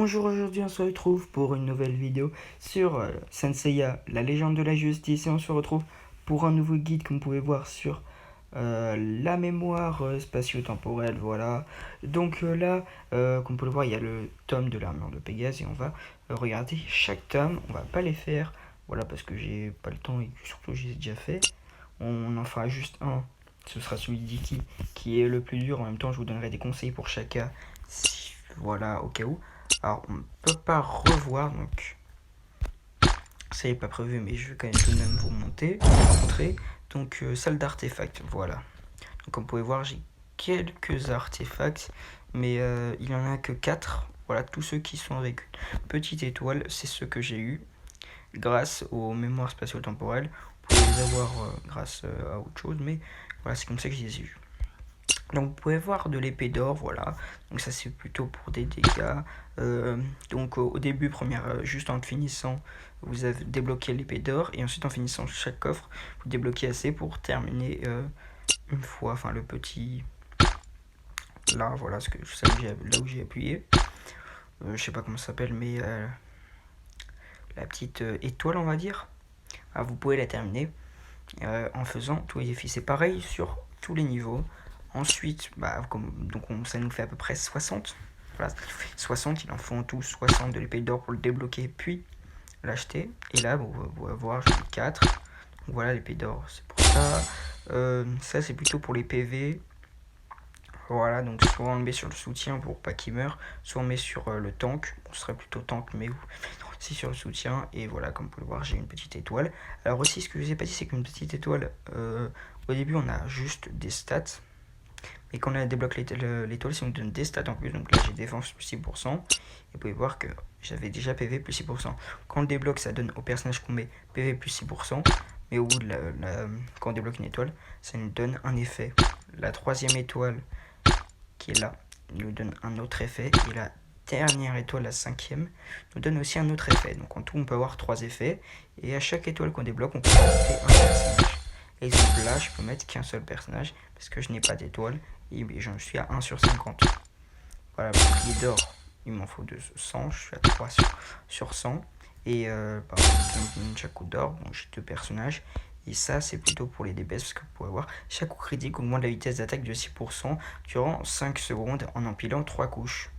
Bonjour, aujourd'hui on se retrouve pour une nouvelle vidéo sur Saint Seiya, la légende de la justice, et on se retrouve pour un nouveau guide comme vous pouvez voir sur la mémoire spatio-temporelle, voilà. Donc là, comme vous pouvez le voir, il y a le tome de l'armure de Pégase et on va regarder chaque tome, on va pas les faire, voilà, parce que j'ai pas le temps et que surtout j'ai déjà fait. On en fera juste un, ce sera celui d'Iki qui est le plus dur, en même temps je vous donnerai des conseils pour chacun, voilà, au cas où. Alors, on ne peut pas revoir, donc ça n'est pas prévu, mais je vais quand même tout de même vous montrer. Donc, salle d'artefacts, voilà. Donc, comme vous pouvez voir, j'ai quelques artefacts, mais il n'y en a que 4. Voilà, tous ceux qui sont avec une petite étoile, c'est ceux que j'ai eu grâce aux mémoires spatio-temporelles. Vous pouvez les avoir grâce à autre chose, mais voilà, c'est comme ça que je les ai eus. Donc vous pouvez voir de l'épée d'or, voilà. Donc ça c'est plutôt pour des dégâts. Donc au début, juste en finissant, vous avez débloqué l'épée d'or. Et ensuite en finissant chaque coffre, vous débloquez assez pour terminer une fois, enfin le petit... Là, voilà, là où j'ai appuyé. Je sais pas comment ça s'appelle, mais la petite étoile, on va dire. Ah, vous pouvez la terminer en faisant tous les défis. C'est pareil sur tous les niveaux. Ensuite, ça nous fait à peu près 60. Voilà, 60, il en faut en tout 60 de l'épée d'or pour le débloquer, puis l'acheter. Et là, vous pouvez voir, j'ai 4. Donc voilà, l'épée d'or, c'est pour ça. Ça, c'est plutôt pour les PV. Voilà, donc soit on le met sur le soutien pour pas qu'il meure, soit on met sur le tank. On serait plutôt tank, mais aussi sur le soutien. Et voilà, comme vous pouvez le voir, j'ai une petite étoile. Alors aussi, ce que je vous ai pas dit, c'est qu'une petite étoile, au début, on a juste des stats. Et quand on débloque l'étoile, ça nous donne des stats en plus. Donc là, j'ai défense plus 6%. Et vous pouvez voir que j'avais déjà PV plus 6%. Quand on le débloque, ça donne au personnage qu'on met PV plus 6%. Mais au bout de quand on débloque une étoile, ça nous donne un effet. La troisième étoile qui est là nous donne un autre effet. Et la dernière étoile, la cinquième, nous donne aussi un autre effet. Donc en tout, on peut avoir 3 effets. Et à chaque étoile qu'on débloque, on peut ajouter un personnage. Exemple là, je peux mettre qu'un seul personnage parce que je n'ai pas d'étoile et j'en suis à 1 sur 50. Voilà, le bouclier d'or, il m'en faut 100, je suis à 3 sur 100. Et par exemple, chaque coup d'or, bon, j'ai 2 personnages. Et ça, c'est plutôt pour les DPS parce que vous pouvez voir, chaque coup critique augmente la vitesse d'attaque de 6% durant 5 secondes en empilant 3 couches.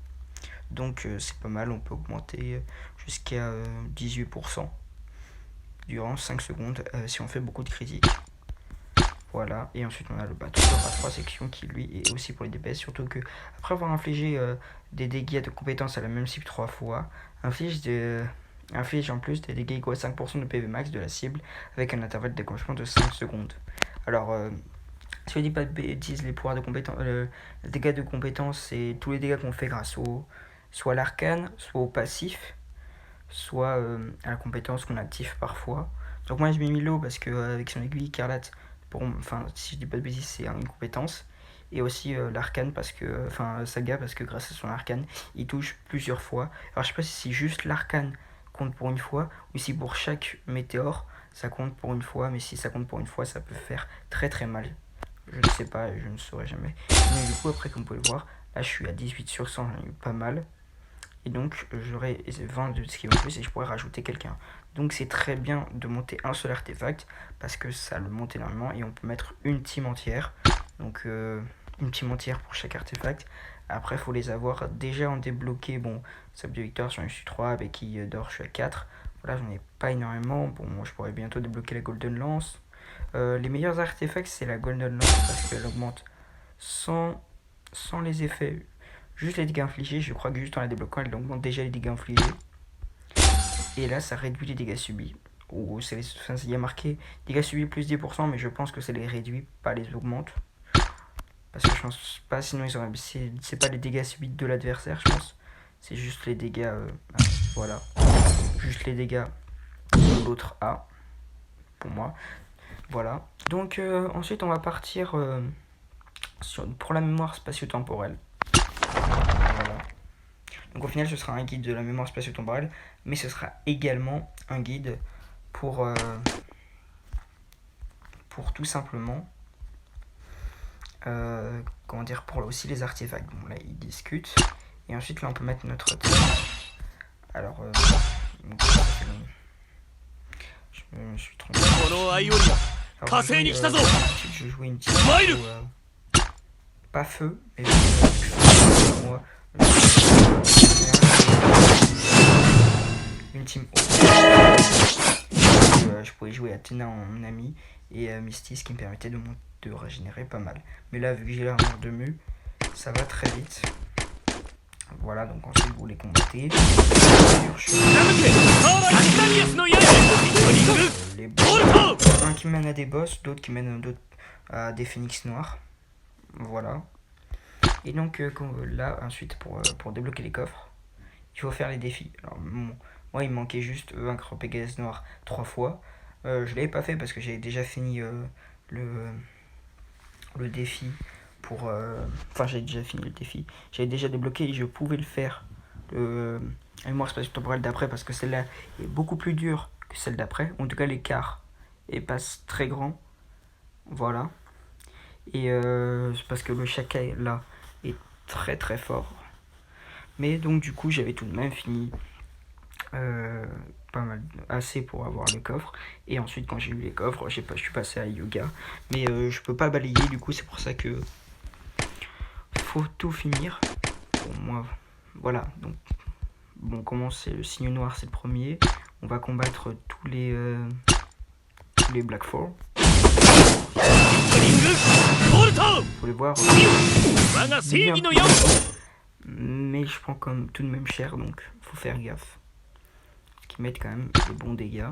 Donc c'est pas mal, on peut augmenter jusqu'à 18% durant 5 secondes si on fait beaucoup de critiques. Voilà, et ensuite on a le bateau d'or à 3 sections qui lui est aussi pour les DPS, surtout que après avoir infligé des dégâts de compétences à la même cible 3 fois, inflige en plus des dégâts égaux à 5% de PV max de la cible avec un intervalle de déclenchement de 5 secondes. Alors, si je dis pas de bêtises, les pouvoirs de compétences, les dégâts de compétences, c'est tous les dégâts qu'on fait grâce soit à l'arcane, soit au passif, soit à la compétence qu'on active parfois. Donc moi je mets Milo parce que avec son aiguille écarlate, si je dis pas de bêtises, c'est une compétence. Et aussi l'arcane parce que, Saga parce que grâce à son arcane, il touche plusieurs fois. Alors je sais pas si c'est juste l'arcane compte pour une fois ou si pour chaque météore ça compte pour une fois, mais si ça compte pour une fois, ça peut faire très très mal. Je ne sais pas, je ne saurais jamais. Mais du coup après comme vous pouvez le voir, là je suis à 18 sur 100, j'en ai eu pas mal. Et donc j'aurai 20 de skill en plus et je pourrais rajouter quelqu'un. Donc c'est très bien de monter un seul artefact parce que ça le monte énormément et on peut mettre une team entière. Donc une team entière pour chaque artefact. Après il faut les avoir déjà en débloqué. Bon, sable de victoire, j'en suis 3, avec qui d'or je suis à 4. Voilà, j'en ai pas énormément. Bon, moi je pourrais bientôt débloquer la Golden Lance. Les meilleurs artefacts c'est la Golden Lance parce qu'elle augmente sans les effets. Juste les dégâts infligés, je crois que juste en la débloquant, elle augmente déjà les dégâts infligés. Et là, ça réduit les dégâts subis. Il y a marqué dégâts subis plus 10%, mais je pense que ça les réduit, pas les augmente. Parce que je pense pas, sinon ils auraient. C'est pas les dégâts subis de l'adversaire, je pense. C'est juste les dégâts. Voilà. Juste les dégâts que l'autre a. Pour moi. Voilà. Donc ensuite, on va partir pour la mémoire spatio-temporelle. Voilà. Donc au final, ce sera un guide de la mémoire spatio-temporelle, mais ce sera également un guide pour tout simplement, pour aussi les artefacts. Bon là, ils discutent. Et ensuite, là, on peut mettre notre thème. Alors, je me suis trompé. Alors, je jouais une team pas feu, mais moi, une team je pouvais jouer Athéna en ami et Misty, ce qui me permettait de régénérer pas mal. Mais là, vu que j'ai l'armure de Mu, ça va très vite. Voilà, donc ensuite vous les combattez. Un qui mène à des boss, d'autres qui mènent à des phénix noirs. Voilà. Et donc là, ensuite, pour débloquer les coffres, il faut faire les défis. Alors, moi, il me manquait juste vaincre Pégase Noir 3 fois. Je l'avais pas fait parce que j'avais déjà fini le défi pour... Enfin, j'avais déjà fini le défi. J'avais déjà débloqué et je pouvais le faire. La mémoire spatio-temporelle d'après parce que celle-là est beaucoup plus dure que celle d'après. En tout cas, l'écart est pas très grand. Voilà. Et c'est parce que le Shaka là est très très fort. Mais donc du coup j'avais tout de même fini pas mal, assez pour avoir le coffre. Et ensuite quand j'ai eu les coffres, je suis passé à Yoga. Mais je peux pas balayer, du coup c'est pour ça que faut tout finir. Pour moi, voilà. Donc bon, comment c'est le signe noir, c'est le premier. On va combattre tous les Black Four. Faut les voir. Mais je prends comme tout de même cher, donc faut faire gaffe. Parce qu'ils mettent quand même des bons dégâts.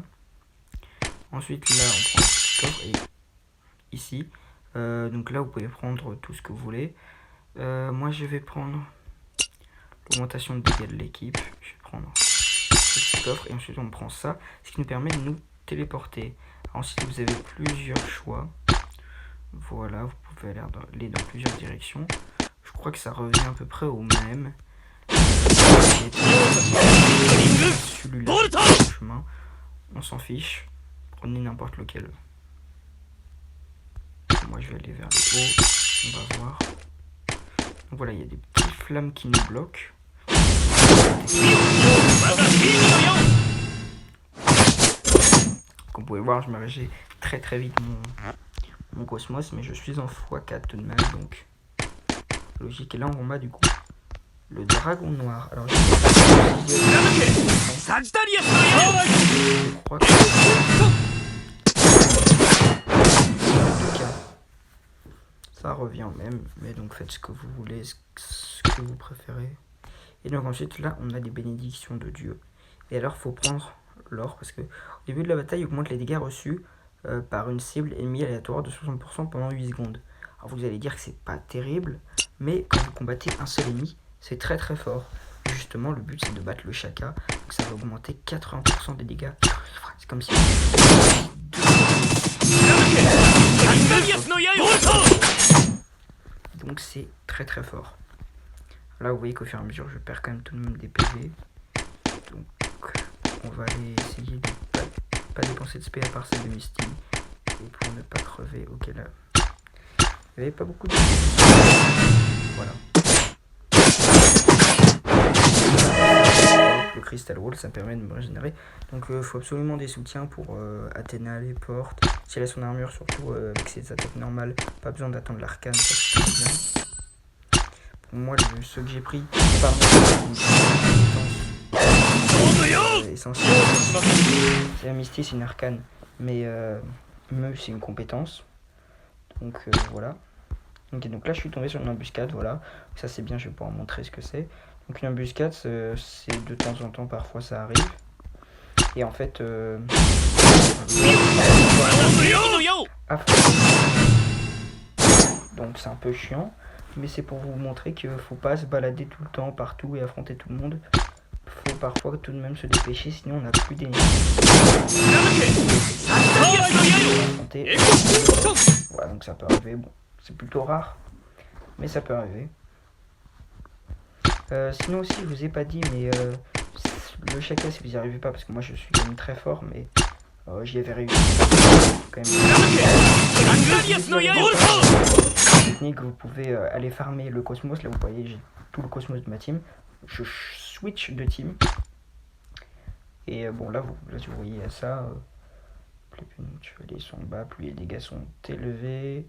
Ensuite là on prend le coffre et ici. Donc là vous pouvez prendre tout ce que vous voulez. Moi je vais prendre l'augmentation de dégâts de l'équipe. Je vais prendre ce petit coffre et ensuite on prend ça. Ce qui nous permet de nous téléporter. Ensuite vous avez plusieurs choix. Voilà, vous pouvez aller dans plusieurs directions. Je crois que ça revient à peu près au même. Celui-là, le chemin, on s'en fiche. Prenez n'importe lequel. Moi je vais aller vers le haut. On va voir. Donc voilà, il y a des petites flammes qui nous bloquent. Comme vous pouvez voir, je me régénère très très vite mon cosmos, mais je suis en x4 tout de même, donc logique. Et là on combat du coup le dragon noir. Alors je crois que ça revient au même, mais donc faites ce que vous voulez, ce que vous préférez. Et donc ensuite là on a des bénédictions de Dieu. Et alors faut prendre l'or parce que au début de la bataille augmente les dégâts reçus par une cible ennemie aléatoire de 60% pendant 8 secondes. Alors vous allez dire que c'est pas terrible, mais quand vous combattez un seul ennemi, c'est très très fort. Et justement le but c'est de battre le Shaka, donc ça va augmenter 80% des dégâts. C'est comme si... Donc c'est très très fort. Là vous voyez qu'au fur et à mesure je perds quand même tout de même des PV. Donc on va aller essayer de pas dépenser de SP à part celle de Misty. Et pour ne pas crever, ok là. Il n'y avait pas beaucoup de... Voilà. Le Crystal Wall, ça me permet de me régénérer. Donc il faut absolument des soutiens pour Athéna, les portes. Si elle a son armure, surtout avec ses attaques normales, pas besoin d'attendre l'arcane, ça c'est bien. Pour moi, ceux que j'ai pris, par essentiel. C'est la Misty, c'est une arcane, mais Meu c'est une compétence. Donc voilà. Okay, donc là je suis tombé sur une embuscade, voilà. Ça c'est bien, je vais pouvoir montrer ce que c'est. Donc une embuscade, c'est de temps en temps, parfois ça arrive. Et en fait, donc c'est un peu chiant, mais c'est pour vous montrer qu'il faut pas se balader tout le temps partout et affronter tout le monde. Faut parfois tout de même se dépêcher, sinon on n'a plus d'énergie. Voilà, donc ça peut arriver. Bon, c'est plutôt rare, mais ça peut arriver. Sinon aussi, je vous ai pas dit, mais le Shaka, si vous n'y arrivez pas, parce que moi je suis quand même très fort, mais j'y avais réussi. Quand même. Technique, vous pouvez aller farmer le cosmos. Là, vous voyez, j'ai tout le cosmos de ma team. Je switch de team. Et bon, là, vous voyez ça. Plus les sont bas, plus les dégâts sont élevés.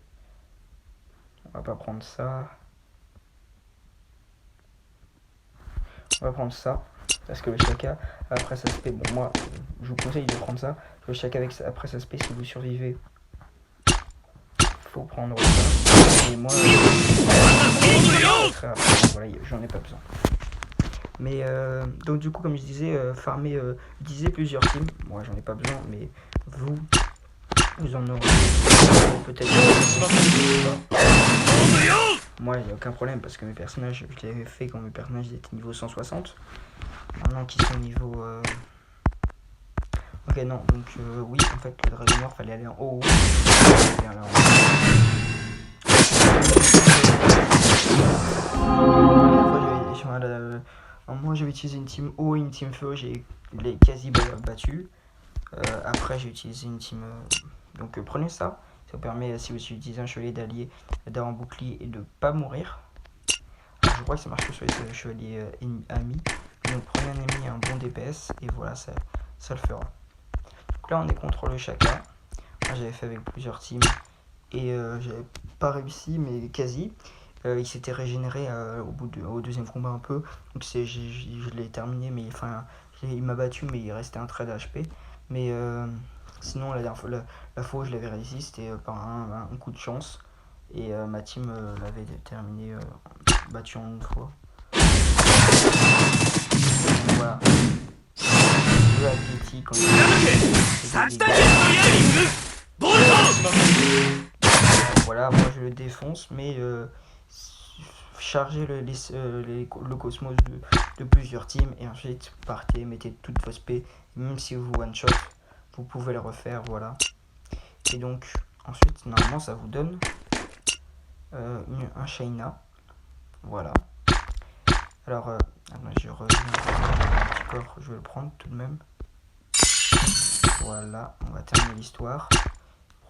On va pas prendre ça. On va prendre ça. Parce que le Shaka, après ça se paie. Bon, moi, je vous conseille de prendre ça. Le Shaka, après ça se paie, si vous survivez, faut prendre ça. Et moi, voilà, j'en ai pas besoin. Mais donc du coup, comme je disais, farmer, utiliser plusieurs teams. Moi, j'en ai pas besoin, mais vous en aurez peut-être. Moi, il n'y a aucun problème parce que mes personnages, je l'avais fait quand mes personnages étaient niveau 160. Maintenant qu'ils sont niveau. Ok, non, donc oui, en fait, le Dragon Noir, fallait aller en haut. Moi, j'avais utilisé une team eau et une team feu, j'ai les quasi battus. Après, j'ai utilisé une team. Donc, prenez ça. Ça vous permet, si vous utilisez un chevalier d'allié, d'avoir un bouclier et de pas mourir. Alors, je crois que ça marche sur les chevaliers amis. Donc, prenez un ennemi et un bon DPS, et voilà, ça le fera. Donc là, on est contre le Shaka. Moi, j'avais fait avec plusieurs teams, et j'avais pas réussi, mais quasi. Il s'était régénéré au deuxième combat un peu. Donc, je l'ai terminé, mais enfin, il m'a battu, mais il restait un trait d'HP. Mais sinon, la fois où je l'avais réussi, c'était par un coup de chance. Et ma team l'avait terminé battu en une fois. Voilà. Le athlétique. Voilà, moi je le défonce, mais chargez le cosmos de plusieurs teams et ensuite partez, mettez toutes vos spé, même si vous one shot, vous pouvez le refaire, voilà. Et donc ensuite normalement ça vous donne un Shaina, voilà. Alors je reviens un petit corps, je vais le prendre tout de même. Voilà, on va terminer l'histoire.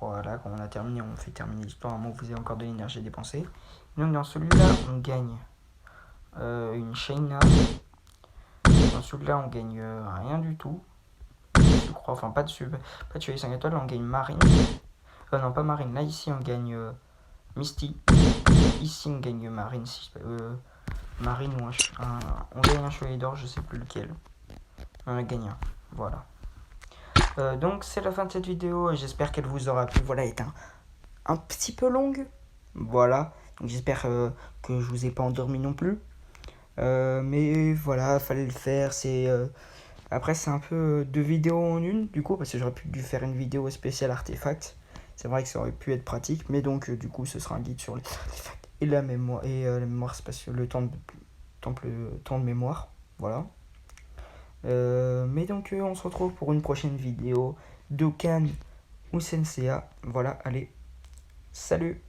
Voilà, quand on a terminé, on fait terminer l'histoire, à moins que vous ayez encore de l'énergie à dépenser. Donc dans celui-là, on gagne une Shaina. Dans celui-là, on gagne rien du tout. Je crois, enfin pas de tuer 5 étoiles, on gagne Marine. Non, pas Marine, là ici on gagne Misty. Ici on gagne Marine, Marine ou on gagne un chevalier d'or, je sais plus lequel. On a gagné un, voilà. Donc c'est la fin de cette vidéo, j'espère qu'elle vous aura plu. Voilà, elle est un petit peu longue. Voilà, donc j'espère que je vous ai pas endormi non plus. Mais voilà, fallait le faire. Après, c'est un peu deux vidéos en une, du coup, parce que j'aurais pu faire une vidéo spéciale artefact. C'est vrai que ça aurait pu être pratique, mais donc du coup, ce sera un guide sur les artefacts et la mémoire spatiale, le temps de mémoire. Voilà. Mais donc on se retrouve pour une prochaine vidéo d'Okan ou Senseiya. Voilà, allez, salut!